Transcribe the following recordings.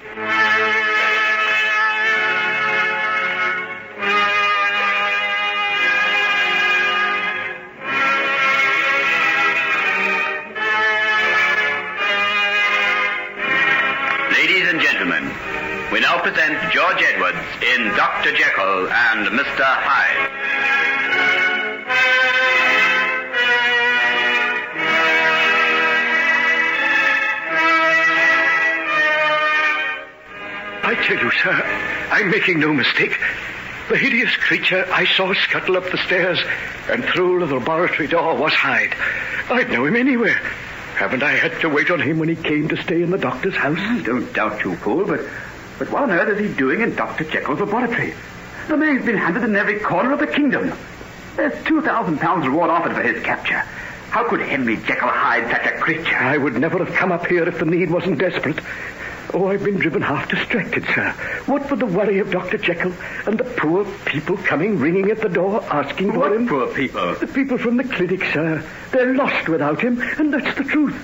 Ladies and gentlemen, we now present George Edwards in Dr. Jekyll and Mr. Hyde. I tell you, sir, I'm making no mistake. The hideous creature I saw scuttle up the stairs and through the laboratory door was Hyde. I'd know him anywhere. Haven't I had to wait on him when he came to stay in the doctor's house? I don't doubt you, fool, but what on earth is he doing in Dr. Jekyll's laboratory? The man's been hunted in every corner of the kingdom. There's £2,000 reward offered for his capture. How could Henry Jekyll hide such a creature? I would never have come up here if the need wasn't desperate. Oh, I've been driven half distracted, sir. What with the worry of Dr. Jekyll and the poor people coming ringing at the door asking for him. What poor people? The people from the clinic, sir. They're lost without him, and that's the truth.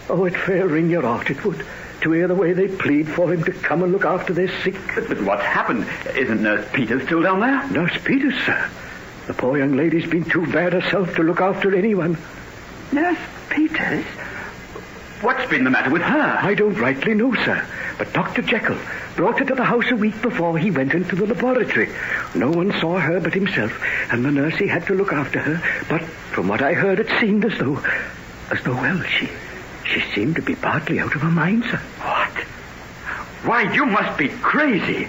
Oh, it'd fair wring your heart, it would, to hear the way they plead for him to come and look after their sick. But what's happened? Isn't Nurse Peters still down there? Nurse Peters, sir? The poor young lady's been too bad herself to look after anyone. Nurse Peters? What's been the matter with her? I don't rightly know, sir. But Dr. Jekyll brought her to the house a week before he went into the laboratory. No one saw her but himself, and the nurse he had to look after her. But from what I heard, it seemed as though, well, she seemed to be partly out of her mind, sir. What? Why, you must be crazy.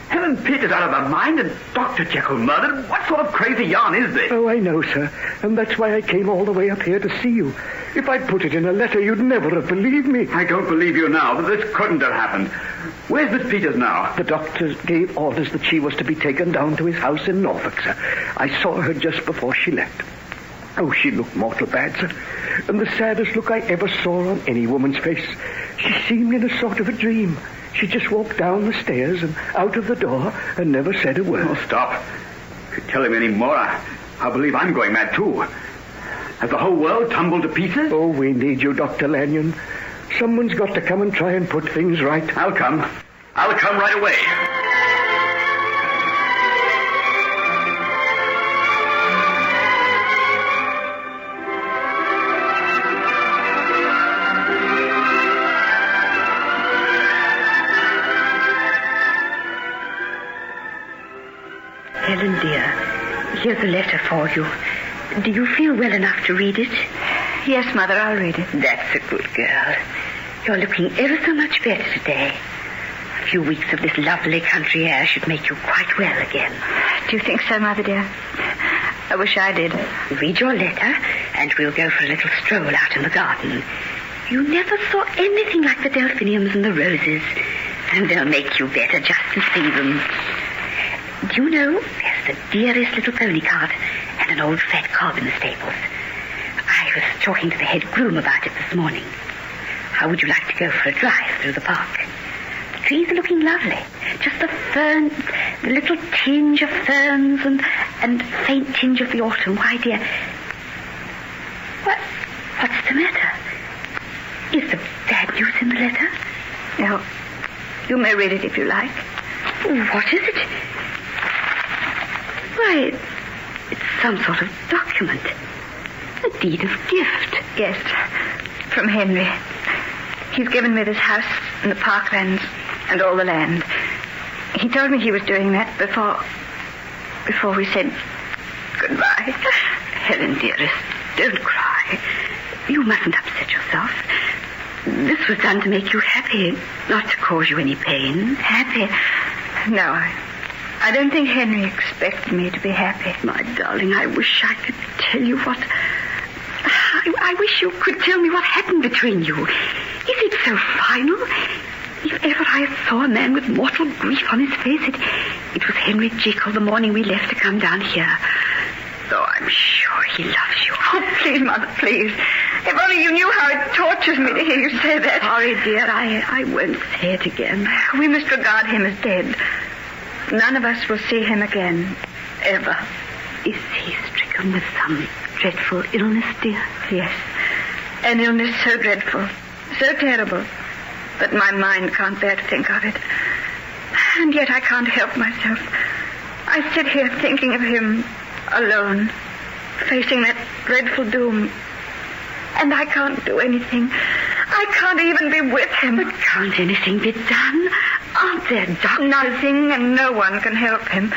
Helen Peters out of her mind and Dr. Jekyll murdered? What sort of crazy yarn is this? Oh, I know, sir. And that's why I came all the way up here to see you. If I'd put it in a letter, you'd never have believed me. I don't believe you now, but this couldn't have happened. Where's Miss Peters now? The doctor gave orders that she was to be taken down to his house in Norfolk, sir. I saw her just before she left. Oh, she looked mortal bad, sir. And the saddest look I ever saw on any woman's face. She seemed in a sort of a dream. She just walked down the stairs and out of the door and never said a word. Oh, stop. If you tell him any more, I'll believe I'm going mad, too. Has the whole world tumbled to pieces? Oh, we need you, Dr. Lanyon. Someone's got to come and try and put things right. I'll come. I'll come right away. Helen, dear, here's a letter for you. Do you feel well enough to read it? Yes, Mother, I'll read it. That's a good girl. You're looking ever so much better today. A few weeks of this lovely country air should make you quite well again. Do you think so, Mother, dear? I wish I did. Read your letter, and we'll go for a little stroll out in the garden. You never saw anything like the delphiniums and the roses, and they'll make you better just to see them. Do you know, there's the dearest little pony cart and an old fat cob in the stables. I was talking to the head groom about it this morning. How would you like to go for a drive through the park? The trees are looking lovely. Just the ferns, the little tinge of ferns and faint tinge of the autumn. Why, dear, what's the matter? Is there bad news in the letter? No. You may read it if you like. What is it? Why, it's some sort of document. A deed of gift. Yes, from Henry. He's given me this house and the parklands and all the land. He told me he was doing that before we said goodbye. Helen, dearest, don't cry. You mustn't upset yourself. This was done to make you happy, not to cause you any pain. Happy? No, I don't think Henry expected me to be happy. My darling, I wish I could tell you what... I wish you could tell me what happened between you. Is it so final? If ever I saw a man with mortal grief on his face, it was Henry Jekyll the morning we left to come down here. Though I'm sure he loves you. Oh, please, Mother, please. If only you knew how it tortures me to hear you say that. Sorry, dear, I won't say it again. We must regard him as dead. None of us will see him again, ever. Is he stricken with some dreadful illness, dear? Yes. An illness so dreadful, so terrible, but my mind can't bear to think of it. And yet I can't help myself. I sit here thinking of him alone, facing that dreadful doom. And I can't do anything. I can't even be with him. But can't anything be done? Aren't there doctors? Nothing, and no one can help him.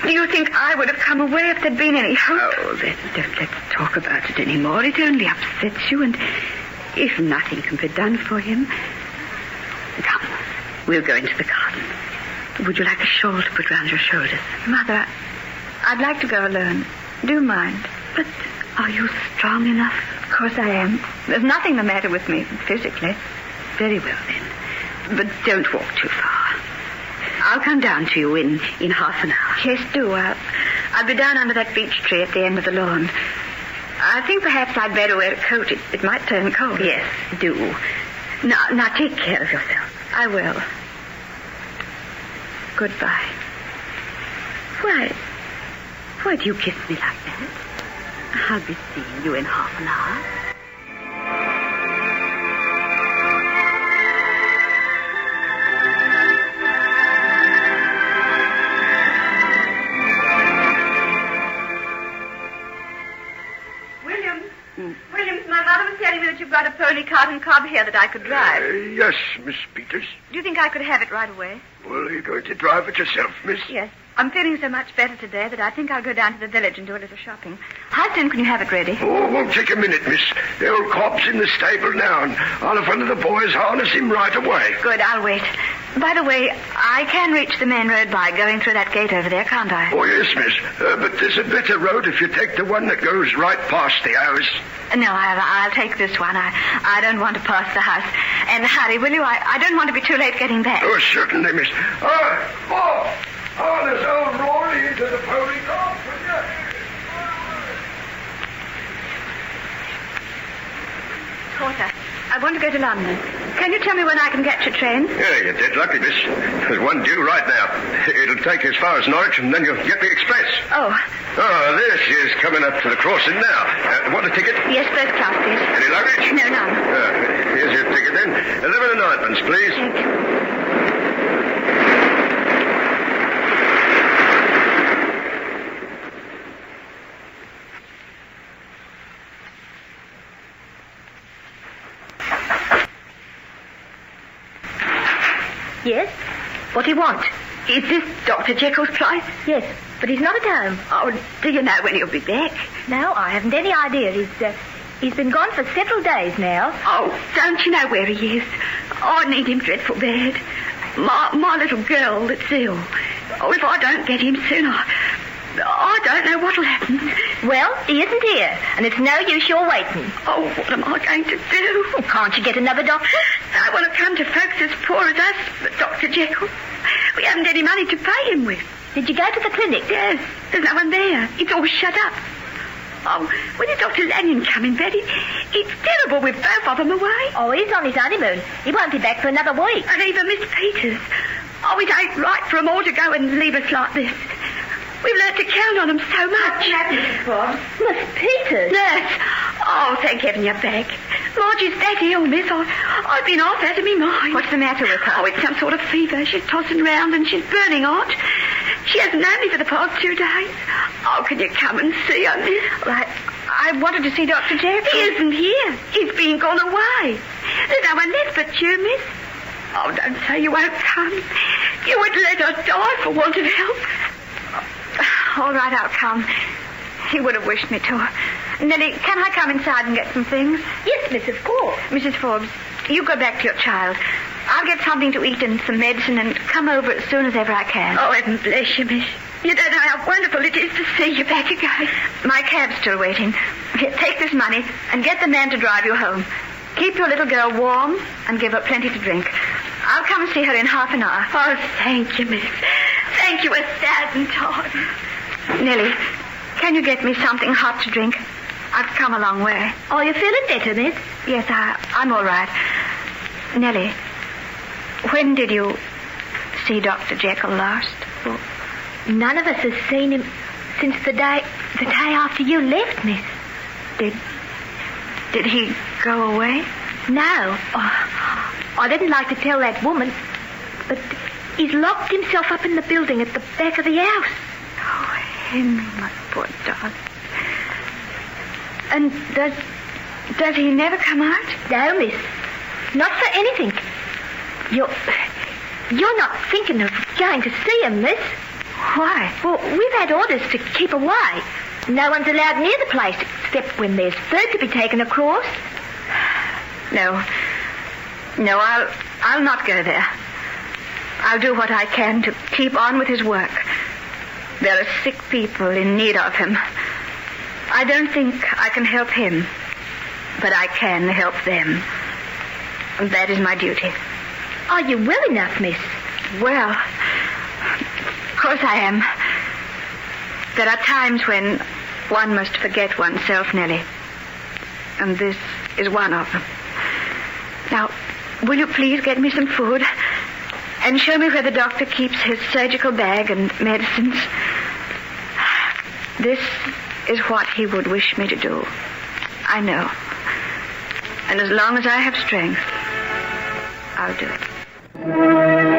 Do you think I would have come away if there'd been any hope? Oh, let's talk about it anymore. It only upsets you, and if nothing can be done for him... Come, we'll go into the garden. Would you like a shawl to put round your shoulders? Mother, I'd like to go alone. Do you mind? But are you strong enough? Of course I am. There's nothing the matter with me physically. Very well, then. But don't walk too far. I'll come down to you in half an hour. Yes, do. I'll be down under that beech tree at the end of the lawn. I think perhaps I'd better wear a coat. It might turn cold. Yes, do. Now take care of yourself. I will. Goodbye. Why do you kiss me like that? I'll be seeing you in half an hour. Williams, my mother was telling me that you've got a pony cart and cob here that I could drive. Yes, Miss Peters. Do you think I could have it right away? Well, are you going to drive it yourself, miss? Yes. I'm feeling so much better today that I think I'll go down to the village and do a little shopping. How soon can you have it ready? Oh, it won't take a minute, miss. The old cob's in the stable now, and I'll have one of the boys harness him right away. Good, I'll wait. By the way, I can reach the main road by going through that gate over there, can't I? Oh, yes, miss. But there's a better road if you take the one that goes right past the house. No, I'll take this one. I don't want to pass the house. And hurry, will you? I don't want to be too late getting back. Oh, certainly, miss. Bob! Harness old Rory into the pony cart, will you? Porter, I want to go to London. Can you tell me when I can catch a train? Yeah, you're dead lucky, miss. There's one due right now. It'll take you as far as Norwich, and then you'll get the express. Oh. Oh, this is coming up to the crossing now. Want a ticket? Yes, first class, please. Any luggage? No, none. Here's your ticket, then. 11 and 9pence, please. Thank you. Yes? What do you want? Is this Dr. Jekyll's place? Yes, but he's not at home. Oh, do you know when he'll be back? No, I haven't any idea. He's been gone for several days now. Oh, don't you know where he is? Oh, I need him dreadful bad. My little girl that's ill. Oh, if I don't get him soon, I don't know what'll happen. Well, he isn't here, and it's no use your waiting. Oh, what am I going to do? Well, can't you get another doctor? I want to come to folks as poor as us, but Dr. Jekyll, we haven't any money to pay him with. Did you go to the clinic? Yes, there's no one there. It's all shut up. Oh, when is Dr. Lanyon coming back? It's terrible with both of them away. Oh, he's on his honeymoon. He won't be back for another week. And even Miss Peters. Oh, it ain't right for them all to go and leave us like this. We've learnt to count on them so much. Mrs. Forbes? Miss Peters? Nurse. Oh, thank heaven you're back. Margie's that ill, miss. I've been off out of my mind. What's the matter with her? Oh, it's some sort of fever. She's tossing round and she's burning hot. She hasn't known me for the past 2 days. Oh, can you come and see her, miss? Well, I wanted to see Dr. Jekyll. He isn't here. He's been gone away. There's no one left but you, miss. Oh, don't say you won't come. You would let her die for want of help. All right, I'll come. He would have wished me to. Nellie, can I come inside and get some things? Yes, miss, of course. Mrs. Forbes, you go back to your child. I'll get something to eat and some medicine and come over as soon as ever I can. Oh, heaven bless you, miss. You don't know how wonderful it is to see you back again. My cab's still waiting. Here, take this money and get the man to drive you home. Keep your little girl warm and give her plenty to drink. I'll come and see her in half an hour. Oh, thank you, miss. Thank you 1,000 times. Nellie, can you get me something hot to drink? I've come a long way. Oh, you feeling better, miss? Yes, I'm all right. Nellie, when did you see Dr. Jekyll last? Well, none of us has seen him since the day after you left, miss. Did he go away? No. I didn't like to tell that woman, but he's locked himself up in the building at the back of the house. Oh, Henry, my poor darling. And does he never come out? No, miss. Not for anything. You're not thinking of going to see him, miss? Why? Well, we've had orders to keep away. No one's allowed near the place except when there's food to be taken across. No, I'll not go there. I'll do what I can to keep on with his work. There are sick people in need of him. I don't think I can help him, but I can help them. And that is my duty. Are you well enough, miss? Well, of course I am. There are times when one must forget oneself, Nellie. And this is one of them. Now, will you please get me some food and show me where the doctor keeps his surgical bag and medicines? This is what he would wish me to do. I know. And as long as I have strength, I'll do it.